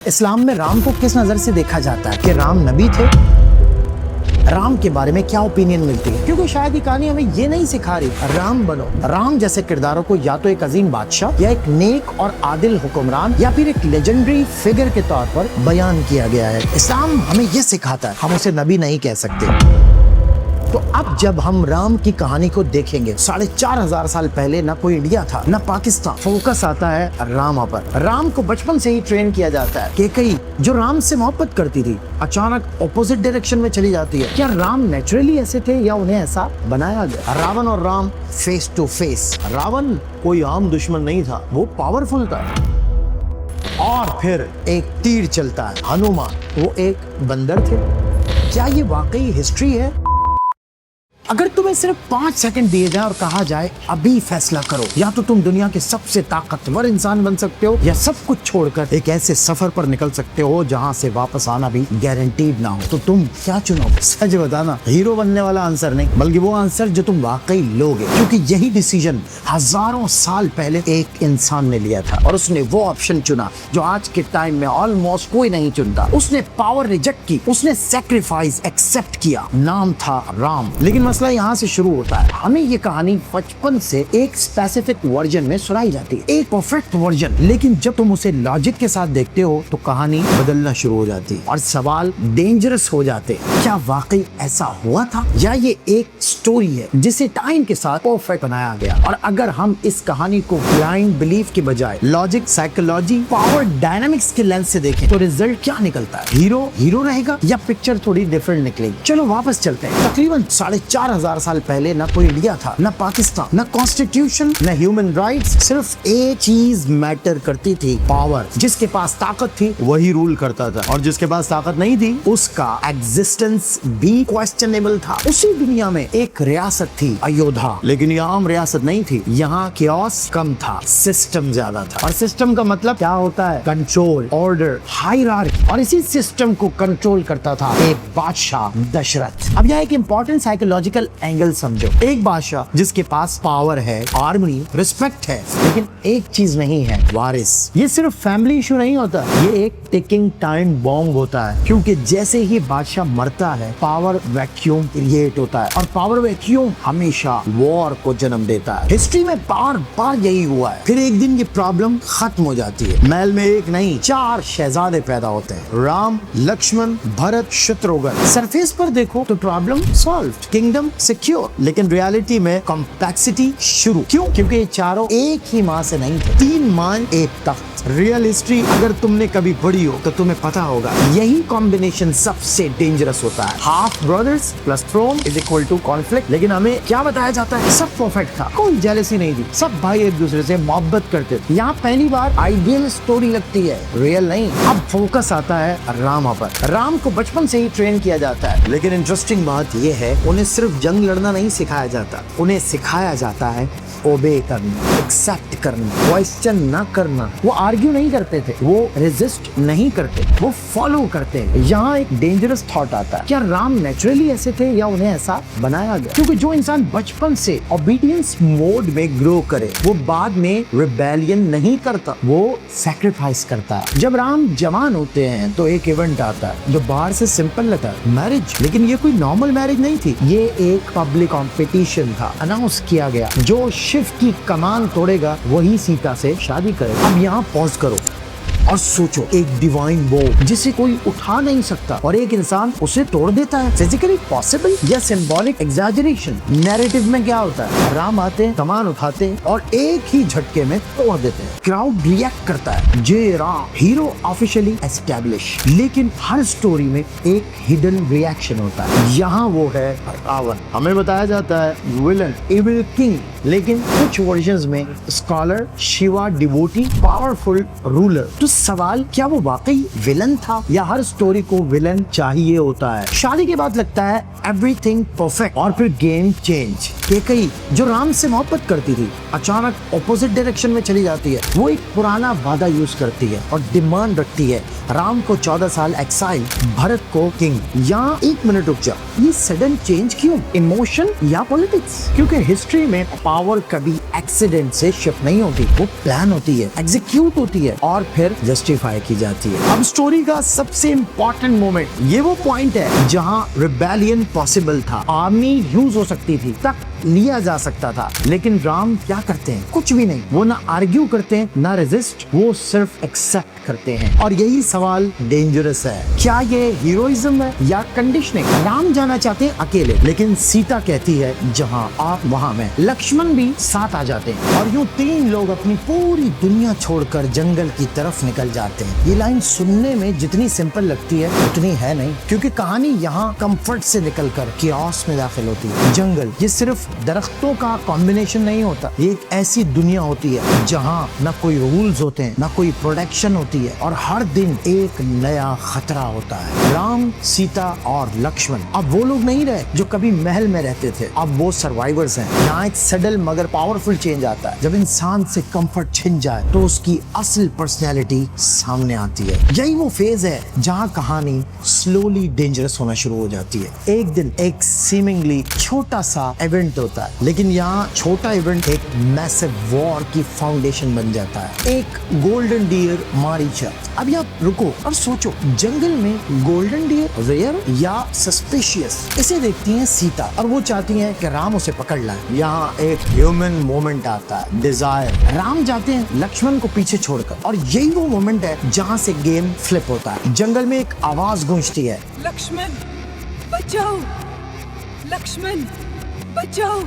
इस्लाम में राम को किस नजर से देखा जाता है कि राम नबी थे? राम के बारे में क्या ओपिनियन मिलती है? क्योंकि शायद ये कहानी हमें ये नहीं सिखा रही राम बनो। राम जैसे किरदारों को या तो एक अजीम बादशाह या एक नेक और आदिल हुक्मरान या फिर एक लेजेंडरी फिगर के तौर पर बयान किया गया है। इस्लाम हमें ये सिखाता है, हम उसे नबी नहीं कह सकते। तो अब जब हम राम की कहानी को देखेंगे, 4500 साल पहले ना कोई इंडिया था ना पाकिस्तान। फोकस आता है राम पर। राम को बचपन से ही ट्रेन किया जाता है। केकई जो राम से मोहब्बत करती थी अचानक ऑपोजिट डायरेक्शन में चली जाती है। क्या राम नेचुरली ऐसे थे या उन्हें ऐसा बनाया गया? रावण और Ram face to face. Ravan कोई आम दुश्मन नहीं था, वो पावरफुल था। और फिर एक तीर चलता है, हनुमान, वो एक बंदर थे। क्या ये वाकई हिस्ट्री है? अगर तुम्हें सिर्फ 5 सेकंड दिए जाए और कहा जाए अभी फैसला करो, या तो तुम दुनिया के सबसे ताकतवर इंसान बन सकते हो या सब कुछ छोड़कर एक ऐसे सफर पर निकल सकते हो जहां से वापस आना भी गारंटीड ना हो, तो तुम क्या चुनोगे? सच बताना, हीरो बनने वाला आंसर नहीं, बल्कि वो आंसर जो तुम वाकई लोगे। क्योंकि यही डिसीजन हजारों साल पहले एक इंसान ने लिया था और उसने वो ऑप्शन चुना जो आज के टाइम में ऑलमोस्ट कोई नहीं चुनता। उसने पावर रिजेक्ट की, उसने सेक्रीफाइस एक्सेप्ट किया। नाम था राम। लेकिन मसला यहाँ से शुरू होता है। हमें ये कहानी बचपन से एक स्पेसिफिक वर्जन में सुनाई जाती है, एक परफेक्ट वर्जन। लेकिन जब तुम उसे लॉजिक के साथ देखते हो तो कहानी बदलना शुरू हो जाती है और सवाल डेंजरस हो जाते हैं। क्या वाकई ऐसा हुआ था या ये एक स्टोरी है जिसे टाइम के साथ परफेक्ट बनाया गया? और अगर हम इस कहानी को ब्लाइंड बिलीफ के बजाय लॉजिक, साइकोलॉजी, पावर डायनामिक्स के लेंस से देखें तो रिजल्ट क्या निकलता है? हीरो रहेगा या पिक्चर थोड़ी डिफरेंट निकलेगी? चलो वापस चलते हैं। तकरीबन 4500 साल पहले ना कोई इंडिया था ना पाकिस्तान, ना कॉन्स्टिट्यूशन, ना ह्यूमन राइट्स। सिर्फ एक चीज मैटर करती थी, पावर। जिसके पास ताकत थी वही रूल करता था और जिसके पास ताकत नहीं थी उसका एग्जिस्टेंस भी क्वेश्चनेबल था। उसी दुनिया में एक रियासत थी, अयोध्या। लेकिन ये आम रियासत नहीं थी, यहाँ कियोस कम था, सिस्टम ज्यादा था। और सिस्टम का मतलब क्या होता है? Control, order, hierarchy. और इसी सिस्टम को कंट्रोल करता था एक बादशाह, दशरथ। अब यहाँ एक इंपॉर्टेंट साइकोलॉजिकल एंगल समझो। एक बादशाह जिसके पास पावर है, आर्मी, रिस्पेक्ट है, लेकिन एक चीज नहीं है, वारिस। ये सिर्फ फैमिली इशू नहीं होता, ये एक टिकिंग टाइम बॉम्ब होता है। क्योंकि जैसे ही बादशाह मरता है पावर वैक्यूम क्रिएट होता है और पावर वैक्यूम हमेशा वॉर को जन्म देता है। हिस्ट्री में बार बार यही हुआ है। फिर एक दिन ये प्रॉब्लम खत्म हो जाती है। महल में एक नहीं 4 शहजादे पैदा होते हैं, राम, लक्ष्मण, भरत, शत्रुघ्न। सरफेस पर देखो तो प्रॉब्लम सॉल्व्ड, किंगडम सिक्योर। लेकिन रियलिटी में कॉम्प्लेक्सिटी शुरू। क्यों? क्योंकि ये चारों एक ही माँ से नहीं थे, 3 माँ एक तख्त। रियल हिस्ट्री अगर तुमने कभी पढ़ी हो तो तुम्हें पता होगा यही कॉम्बिनेशन सबसे डेंजरस होता है। Half brothers plus throne is equal to conflict. लेकिन हमें क्या बताया जाता है? सब परफेक्ट था, कोई जेलसी नहीं थी, सब भाई एक दूसरे से मोहब्बत करते थे। यहाँ पहली बार आइडियल स्टोरी लगती है, रियल नहीं। अब फोकस आता है राम पर। राम को बचपन से ही ट्रेन किया जाता है। लेकिन इंटरेस्टिंग बात यह है, उन्हें सिर्फ जंग लड़ना नहीं सिखाया जाता, उन्हें सिखाया जाता है ओबे करना, एक्सेप्ट करना, क्वेश्चन ना करना। वो आर्ग्यू नहीं करते थे, वो रेजिस्ट नहीं करते, वो फॉलो करते हैं। यहाँ एक डेंजरस थॉट आता है, क्या राम नेचुरली ऐसे थे या उन्हें ऐसा बनाया गया? क्योंकि जो इंसान बचपन से ओबीडियंस मोड में ग्रो करे वो बाद में रिबेलियन नहीं करता, वो सैक्रिफाइस करता है। जब राम जवान होते हैं तो एक इवेंट आता है जो बाहर से सिंपल लगता है, मैरिज। लेकिन ये कोई नॉर्मल मैरिज नहीं थी, ये एक पब्लिक कॉम्पिटिशन था। अनाउंस किया गया जो शिव की कमान तोड़ेगा वही सीता से शादी करेगा। अब यहाँ पॉज करो और सोचो, एक डिवाइन बो जिसे कोई उठा नहीं सकता और एक इंसान उसे तोड़ देता है। फिजिकली पॉसिबल या सिंबॉलिक एग्जैजरेशन? नैरेटिव में क्या होता है? राम आते हैं, कमान उठाते हैं और एक ही झटके में तोड़ देते हैं। क्राउड रिएक्ट करता है, जय राम, हीरो ऑफिशियली एस्टैब्लिश। लेकिन हर स्टोरी में एक हिडन रिएक्शन होता है। यहाँ वो है रावण। हमें बताया जाता है विलन, इविल किंग। लेकिन कुछ वर्जन्स में scholar, Shiva devotee, powerful ruler. तो सवाल, क्या वो वाकई विलन था या हर स्टोरी को विलन चाहिए होता है? शादी के बाद लगता है एवरीथिंग परफेक्ट और फिर गेम चेंज। केकई जो राम से मोहब्बत करती थी अचानक ऑपोजिट डायरेक्शन में चली जाती है। वो एक पुराना वादा यूज करती है और डिमांड रखती है राम को 14 साल एक्साइल, भरत को किंग। यहाँ एक मिनट रुक जाओ, ये सडन चेंज क्यों? इमोशन या पॉलिटिक्स? क्योंकि हिस्ट्री में पावर कभी एक्सीडेंट से शिफ्ट नहीं होती, वो प्लान होती है, एग्जीक्यूट होती है और फिर जस्टिफाई की जाती है। अब स्टोरी का सबसे इंपॉर्टेंट मोमेंट, ये वो पॉइंट है जहां रिबेलियन पॉसिबल था, आर्मी यूज हो सकती थी, तक लिया जा सकता था, लेकिन राम क्या करते हैं? कुछ भी नहीं। वो ना आर्ग्यू करते हैं ना रेजिस्ट, वो सिर्फ एक्सेप्ट करते हैं। और यही सवाल डेंजरस है, क्या ये हीरोइज्म है या कंडीशनिंग? राम जाना चाहते हैं अकेले, लेकिन सीता कहती है जहां आप वहां मैं। लक्ष्मण भी साथ आ जाते हैं और यूं तीन लोग अपनी पूरी दुनिया छोड़कर जंगल की तरफ निकल जाते हैं। ये लाइन सुनने में जितनी सिंपल लगती है उतनी है नहीं, क्योंकि कहानी यहाँ कंफर्ट से निकलकर कियोस में दाखिल होती है। जंगल ये सिर्फ दरख्तों का कॉम्बिनेशन नहीं होता, ये एक ऐसी दुनिया होती है जहाँ न कोई रूल्स होते हैं, न कोई प्रोटेक्शन होती है और हर दिन एक नया खतरा होता है। राम, सीता और लक्ष्मण अब वो लोग नहीं रहे जो कभी महल में रहते थे, अब वो सर्वाइवर्स हैं। यहाँ एक सडल मगर पावरफुल चेंज आता है। जब इंसान से कंफर्ट छिन जाए तो उसकी असल पर्सनैलिटी सामने आती है। यही वो फेज है जहाँ कहानी स्लोली डेंजरस होना शुरू हो जाती है। एक दिन एक सीमिंगली छोटा सा इवेंट होता है, लेकिन यहाँ छोटा इवेंट एक मैसिव वॉर की फाउंडेशन बन जाता है। एक गोल्डन डियर मारीचा। अब आप रुको और सोचो, जंगल में गोल्डन डियर रेयर या सस्पिशियस? इसे देखती हैं सीता और वो चाहती हैं कि राम उसे पकड़ लाए। यहाँ एक ह्यूमन मोमेंट आता है, डिजायर। राम जाते हैं लक्ष्मण को पीछे छोड़कर और यही वो मोमेंट है जहाँ से गेम फ्लिप होता है। जंगल में एक आवाज गूंजती है, लक्ष्मण बचाओ, लक्ष्मण बचाओ।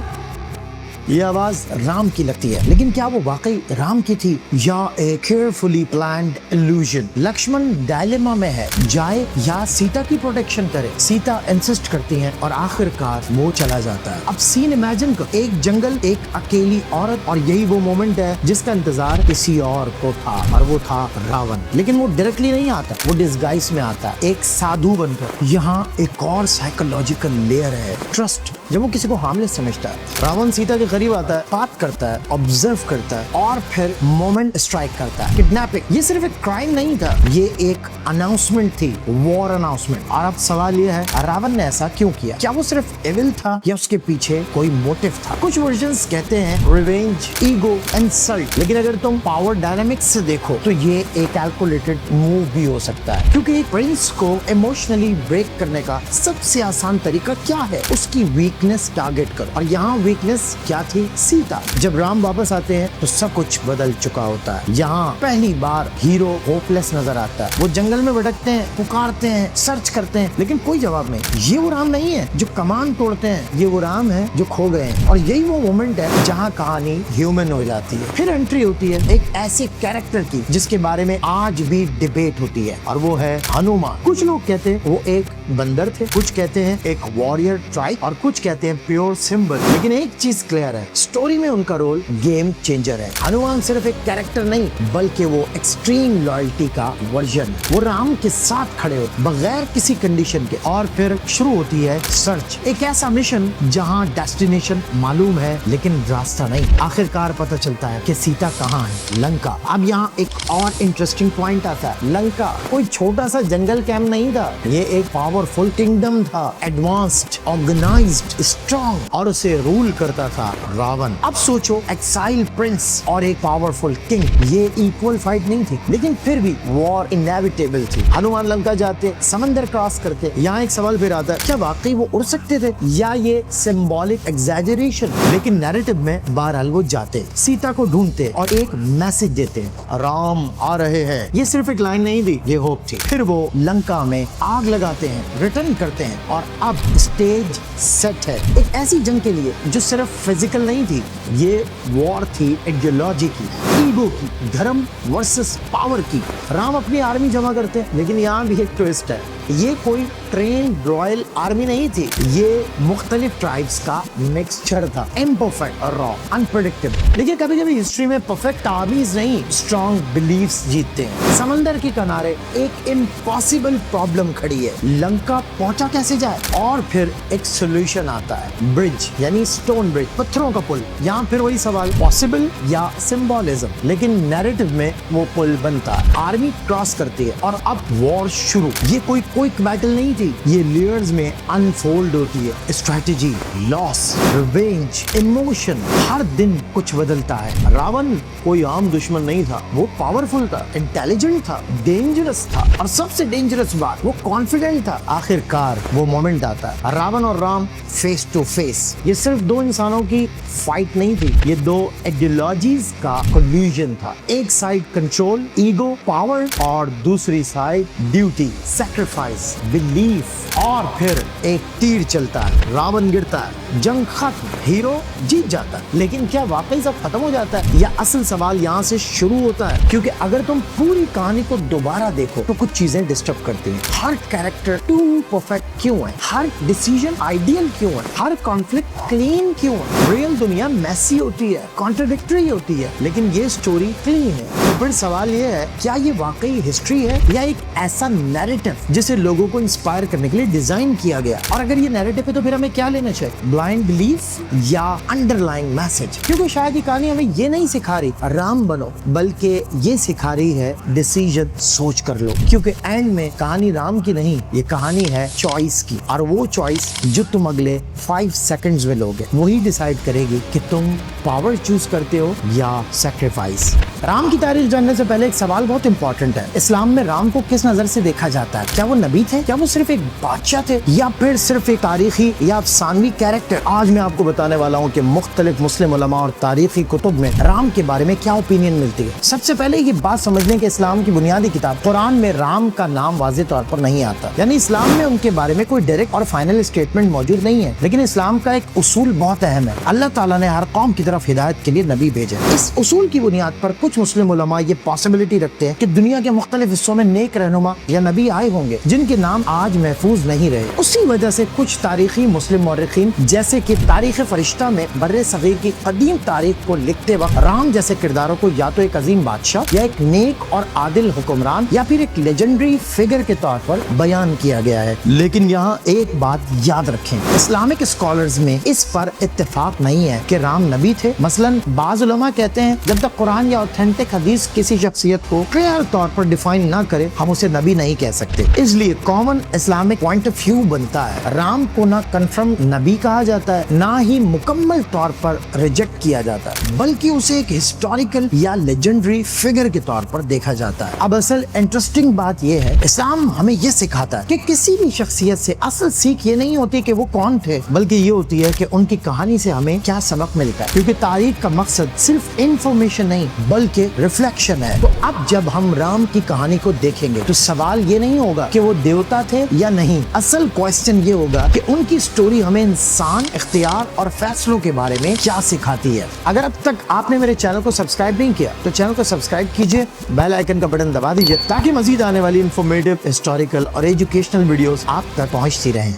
ये आवाज राम की लगती है, लेकिन क्या वो वाकई राम की थी या एक carefully planned illusion? Lakshman dilemma में है, जाए या सीता की प्रोटेक्शन करे। सीता इंसिस्ट करती है और आखिरकार वो चला जाता है। अब सीन इमेजिन करो, एक जंगल, एक अकेली औरत, और यही वो मोमेंट है जिसका इंतजार किसी और को था, और वो था रावण। लेकिन वो डायरेक्टली नहीं आता, वो डिस्गाइज में आता है, एक साधु बनकर। यहाँ एक और साइकोलॉजिकल लेयर है, ट्रस्ट। जब वो किसी को हार्मलेस समझता है, रावण सीता के करीब आता है, बात करता है, ऑब्जर्व करता है और फिर मोमेंट स्ट्राइक करता है। किडनैपिंग ये सिर्फ एक क्राइम नहीं था, ये एक अनाउंसमेंट थी, वॉर अनाउंसमेंट। और अब सवाल ये है, रावण ने ऐसा क्यों किया? क्या वो सिर्फ एविल था या उसके पीछे कोई मोटिव था? कुछ वर्जन्स कहते हैं रिवेंज, ईगो, इंसल्ट, लेकिन अगर तुम पावर डायनामिक्स से देखो तो ये एक कैलकुलेटेड मूव भी हो सकता है, क्योंकि एक प्रिंस को इमोशनली ब्रेक करने का सबसे आसान तरीका क्या है? उसकी वीकनेस टारगेट करो। और यहाँ वीकनेस क्या थी? सीता। जब राम वापस आते हैं तो सब कुछ बदल चुका होता है। यहाँ पहली बार हीरो होपलेस नजर आता है। वो जंगल में भटकते हैं, पुकारते हैं, सर्च करते हैं, लेकिन कोई जवाब नहीं। ये वो राम नहीं है जो कमान तोड़ते हैं, ये वो राम है जो खो गए हैं। और यही वो मोमेंट है जहाँ कहानी ह्यूमन हो जाती है। फिर एंट्री होती है एक ऐसे कैरेक्टर की जिसके बारे में आज भी डिबेट होती है, और वो है हनुमान। कुछ लोग कहते हैं वो एक बंदर थे, कुछ कहते हैं एक वॉरियर ट्राइब, और कुछ कहते हैं प्योर सिंबल। लेकिन एक चीज क्लियर है, स्टोरी में उनका रोल गेम चेंजर है। हनुमान सिर्फ एक कैरेक्टर नहीं, बल्कि वो एक्सट्रीम लॉयल्टी का वर्जन। वो राम के साथ खड़े हो बगैर किसी कंडीशन के। और फिर शुरू होती है सर्च, एक ऐसा मिशन जहां डेस्टिनेशन मालूम है लेकिन रास्ता नहीं। आखिरकार पता चलता है कि सीता कहाँ है, लंका। अब यहाँ एक और इंटरेस्टिंग पॉइंट आता है, लंका कोई छोटा सा जंगल कैंप नहीं था, ये एक पावरफुल किंगडम था, एडवांस्ड, ऑर्गेनाइज्ड, स्ट्रॉन्ग, और उसे रूल करता था रावण। अब सोचो, एक्साइल प्रिंस और एक पावरफुल किंग, ये इक्वल फाइट नहीं थी, लेकिन फिर भी वॉर इनएविटेबल थी। हनुमान लंका जाते, समंदर क्रॉस करते। यहाँ एक सवाल फिर आता है, क्या वाकई वो उड़ सकते थे या ये सिंबॉलिक एग्जैजरेशन? लेकिन नैरेटिव में बहरहाल वो जाते, सीता को ढूंढते और एक मैसेज देते, राम आ रहे हैं। ये सिर्फ एक लाइन नहीं थी, ये होप थी। फिर वो लंका में आग लगाते हैं, रिटर्न करते हैं, और अब स्टेज सेट है एक ऐसी जंग के लिए जो सिर्फ फिजिकल नहीं थी, ये वॉर थी आइडियोलॉजी की, ईगो की, धर्म वर्सेस पावर की। राम अपनी आर्मी जमा करते हैं, लेकिन यहाँ भी एक ट्विस्ट है, ये कोई ट्रेन रॉयल आर्मी नहीं थी, ये मुख्तलिफ ट्राइब्स का मिक्सचर था, इम्परफेक्ट और रॉ, अनप्रेडिक्टेबल। लेकिन कभी कभी हिस्ट्री में परफेक्ट आर्मीज नहीं, स्ट्रॉन्ग बिलीफ्स जीतते हैं। समंदर के किनारे एक इम्पॉसिबल प्रॉब्लम खड़ी है, लंका पहुंचा कैसे जाए? और फिर एक सोल्यूशन आता है, ब्रिज यानी स्टोन ब्रिज, पत्थरों का पुल। यहाँ फिर वही सवाल, पॉसिबल या सिंबोलिज्म? लेकिन नैरेटिव में वो पुल बनता है, आर्मी क्रॉस करती है और अब वॉर शुरू। ये कोई क्विक बैटल नहीं थी, ये लेयर्स में अनफोल्ड होती है। स्ट्रैटेजी, लॉस, रिवेंज, इमोशन, हर दिन कुछ बदलता है। रावण कोई आम दुश्मन नहीं था, वो पावरफुल था, इंटेलिजेंट था, डेंजरस था, और सबसे डेंजरस बात, वो कॉन्फिडेंट था। आखिरकार वो मोमेंट आता है, रावण और राम फेस टू फेस। ये सिर्फ दो इंसानों की फाइट नहीं थी, ये दो आइडियोलॉजीज का कोलिजन था। एक साइड कंट्रोल, ईगो, पावर, और दूसरी साइड ड्यूटी, सैक्रिफाइस, बिलीफ। और फिर एक तीर चलता है, रावण गिरता है, जंग खत्म, हीरो जीत जाता है। लेकिन क्या वाकई सब खत्म हो जाता है, या असल सवाल यहाँ से शुरू होता है? क्योंकि अगर तुम पूरी कहानी को दोबारा देखो तो कुछ चीजें डिस्टर्ब करती हैं। हर कैरेक्टर टू परफेक्ट क्यों है? हर डिसीजन आइडियल क्यों है? हर कॉन्फ्लिक्ट क्लीन क्यों है? रियल दुनिया मैसी होती है, कॉन्ट्रडिक्टरी होती है, लेकिन ये स्टोरी क्लीन है। तो फिर सवाल ये है, क्या ये वाकई हिस्ट्री है या एक ऐसा नैरेटिव जिसे लोगों को इंस्पायर करने के लिए डिजाइन किया गया? और अगर ये नैरेटिव है तो फिर हमें क्या लेना चाहिए, ब्लाइंड बिलीफ या अंडरलाइंग मैसेज? क्योंकि शायद ये कहानी हमें ये नहीं सिखा रही राम बनो, बल्कि ये सिखा रही है डिसीजन सोच कर लो। क्योंकि एंड में कहानी राम की नहीं, ये कहानी है चॉइस की, और वो चॉइस जो तुम अगले 5 सेकंड्स में लोगे वही डिसाइड करेगी कि तुम पावर चूज करते हो या सैक्रिफाइस। राम की तारीख जानने से पहले एक सवाल बहुत इंपॉर्टेंट है, इस्लाम में राम को किस नजर से देखा जाता है? क्या वो नबी थे? क्या वो सिर्फ एक बादशाह थे, या फिर सिर्फ एक तारीखी या अफसानवी कैरेक्टर? आज मैं आपको बताने वाला हूँ कि मुख्तलिफ मुस्लिम उलमा और तारीखी कुतुब में राम के बारे में क्या ओपिनियन मिलती है। सबसे पहले ये बात समझने के इस्लाम की बुनियादी किताब कुरान में राम का नाम वाज़ेह तौर पर नहीं आता, यानी इस्लाम में उनके बारे में कोई डायरेक्ट और फाइनल स्टेटमेंट मौजूद नहीं है। लेकिन इस्लाम का एक उसूल बहुत अहम है, अल्लाह ताला ने हर कौम की तरफ हिदायत के लिए नबी भेजे। इस उसूल की बुनियाद पर कुछ मुस्लिम उलमा ये पॉसिबिलिटी रखते हैं कि दुनिया के मुख्तलिफ हिस्सों में नेक रहनुमा या नबी आए होंगे जिनके नाम आज महफूज नहीं रहे। उसी वजह से कुछ तारीखी मुस्लिम मौरिखीन जैसे कि तारीख फरिश्ता में बर्रे सगीर की कदीम तारीख को लिखते वक्त राम जैसे किरदारों को या तो एक अजीम बादशाह या एक नेक और आदिल हुक्मरान या फिर एक लेजेंडरी फिगर के तौर पर बयान किया गया है। लेकिन यहाँ एक बात याद रखें, इस्लामिक स्कॉलर्स में इस पर इत्तेफाक नहीं है कि राम नबी थे। मसलन बाज़ उलमा कहते हैं जब तक कुरान या ऑथेंटिक हदीस किसी शख्सियत को क्लियर तौर पर डिफाइन ना करे हम उसे नबी नहीं कह सकते। इसलिए common Islamic point of view बनता है राम को ना कन्फर्म नबी कहा जाता है, ना ही मुकम्मल तौर पर रिजेक्ट किया जाता है, बल्कि उसे एक हिस्टोरिकल या लेजेंडरी फिगर के तौर पर देखा जाता है। अब असल इंटरेस्टिंग बात यह है, इस्लाम हमें यह सिखाता है कि किसी भी शख्सियत से असल सीख ये नहीं होती कि वो कौन थे, बल्कि ये होती है कि उनकी कहानी से हमें क्या सबक मिलता है। क्योंकि तारीख का मकसद सिर्फ इंफॉर्मेशन नहीं बल्कि रिफ्लेक्शन है। तो अब जब हम राम की कहानी को देखेंगे तो सवाल ये नहीं होगा कि वो देवता थे या नहीं, असल क्वेश्चन ये होगा कि उनकी स्टोरी हमें इंसान, इख्तियार और फैसलों के बारे में क्या सिखाती है। अगर अब तक आपने मेरे चैनल को सब्सक्राइब नहीं किया तो चैनल को सब्सक्राइब कीजिए, बेल आइकन का बटन दबा दीजिए ताकि मजीद आने वाली इंफॉर्मेटिव, हिस्टोरिकल और एजुकेशनल वीडियोस आप तक पहुंचती रहें।